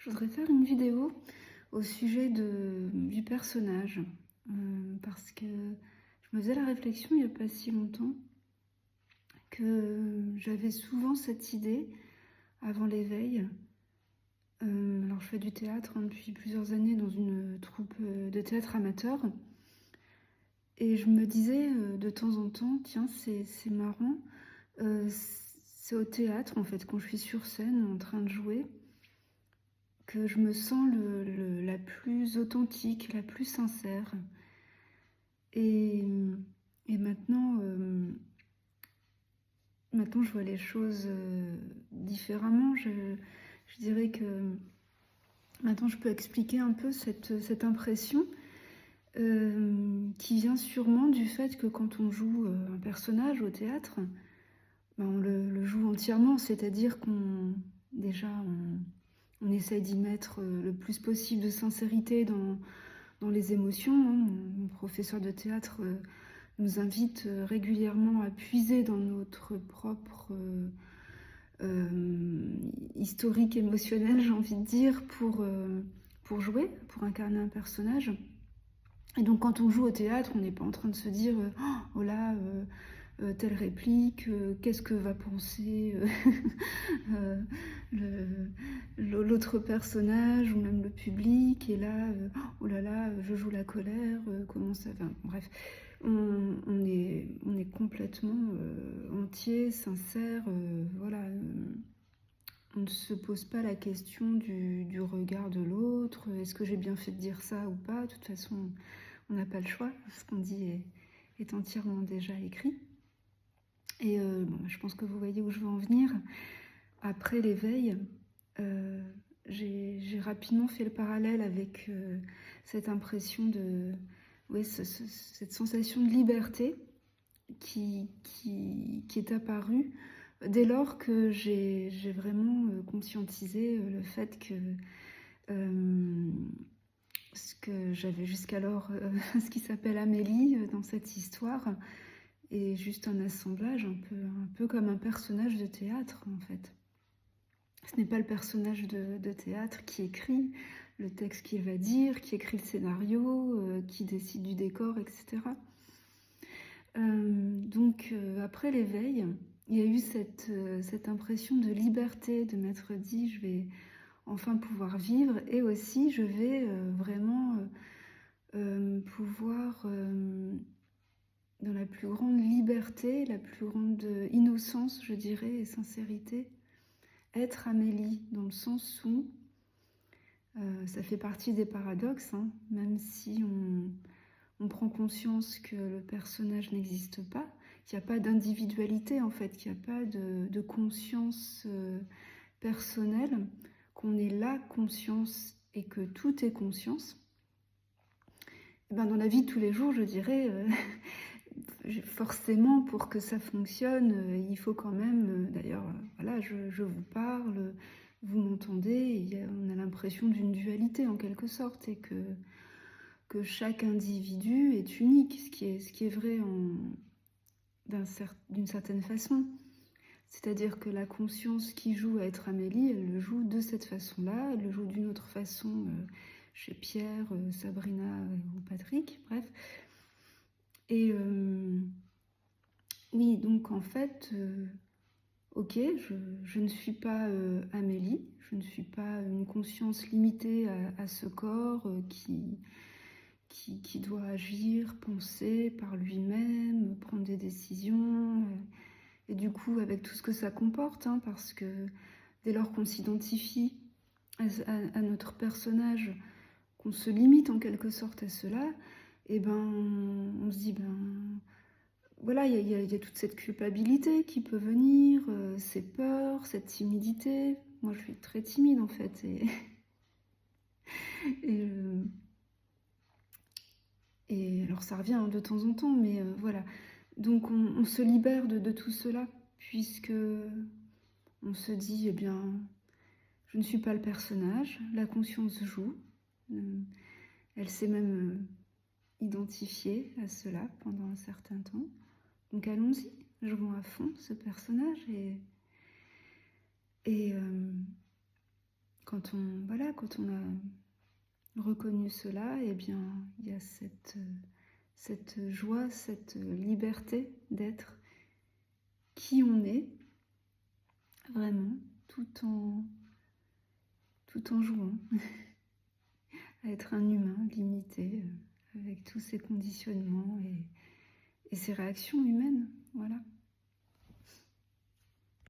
Je voudrais faire une vidéo au sujet du personnage, parce que je me faisais la réflexion il n'y a pas si longtemps que j'avais souvent cette idée avant l'éveil. Alors je fais du théâtre depuis plusieurs années dans une troupe de théâtre amateur et je me disais de temps en temps, tiens c'est marrant, c'est au théâtre en fait quand je suis sur scène en train de jouer que je me sens la plus authentique, la plus sincère. Et, et maintenant, je vois les choses différemment. Je dirais que maintenant, je peux expliquer un peu cette impression qui vient sûrement du fait que quand on joue un personnage au théâtre, ben on le joue entièrement, c'est-à-dire on essaye d'y mettre le plus possible de sincérité dans les émotions. Mon professeur de théâtre nous invite régulièrement à puiser dans notre propre historique émotionnel, j'ai envie de dire, pour jouer, pour incarner un personnage. Et donc quand on joue au théâtre, on n'est pas en train de se dire oh là, telle réplique, qu'est-ce que va penser l'autre personnage ou même le public, et là, oh là là, je joue la colère, comment ça va. Bref, on est complètement entier, sincère, voilà. On ne se pose pas la question du regard de l'autre, est-ce que j'ai bien fait de dire ça ou pas. De toute façon, on n'a pas le choix, ce qu'on dit est entièrement déjà écrit. Et bon, je pense que vous voyez où je veux en venir. Après l'éveil, j'ai rapidement fait le parallèle avec cette impression cette sensation de liberté qui est apparue dès lors que j'ai vraiment conscientisé le fait que ce que j'avais jusqu'alors, ce qui s'appelle Amélie dans cette histoire, est juste un assemblage, un peu comme un personnage de théâtre en fait. Ce n'est pas le personnage de théâtre qui écrit le texte qu'il va dire, qui écrit le scénario, qui décide du décor, etc. Donc après l'éveil, il y a eu cette impression de liberté, de m'être dit je vais enfin pouvoir vivre, et aussi je vais vraiment pouvoir, dans la plus grande liberté, la plus grande innocence, je dirais, et sincérité, être Amélie, dans le sens où ça fait partie des paradoxes, hein, même si on prend conscience que le personnage n'existe pas, qu'il n'y a pas d'individualité en fait, qu'il n'y a pas de conscience personnelle, qu'on est la conscience et que tout est conscience. Et ben dans la vie de tous les jours, je dirais, forcément pour que ça fonctionne, il faut quand même, d'ailleurs, voilà, je vous parle, vous m'entendez, on a l'impression d'une dualité en quelque sorte, et que chaque individu est unique, ce qui est vrai d'une certaine façon. C'est-à-dire que la conscience qui joue à être Amélie, elle le joue de cette façon-là, elle le joue d'une autre façon chez Pierre, Sabrina ou Patrick, bref. Et oui, donc en fait, ok, je ne suis pas Amélie, je ne suis pas une conscience limitée à ce corps qui doit agir, penser par lui-même, prendre des décisions, et du coup avec tout ce que ça comporte, hein, parce que dès lors qu'on s'identifie à notre personnage, qu'on se limite en quelque sorte à cela, et ben on se dit, ben voilà, il y a toute cette culpabilité qui peut venir, ces peurs, cette timidité. Moi je suis très timide en fait, et et alors ça revient de temps en temps, mais voilà. Donc on se libère de tout cela, puisque on se dit, eh bien, je ne suis pas le personnage, la conscience joue. Elle s'est même identifiée à cela pendant un certain temps. Donc allons-y, jouons à fond ce personnage. Et quand on a reconnu cela, eh bien, il y a cette joie, cette liberté d'être qui on est, vraiment, tout en jouant à être un humain limité, avec tous ses conditionnements et ses réactions humaines, voilà.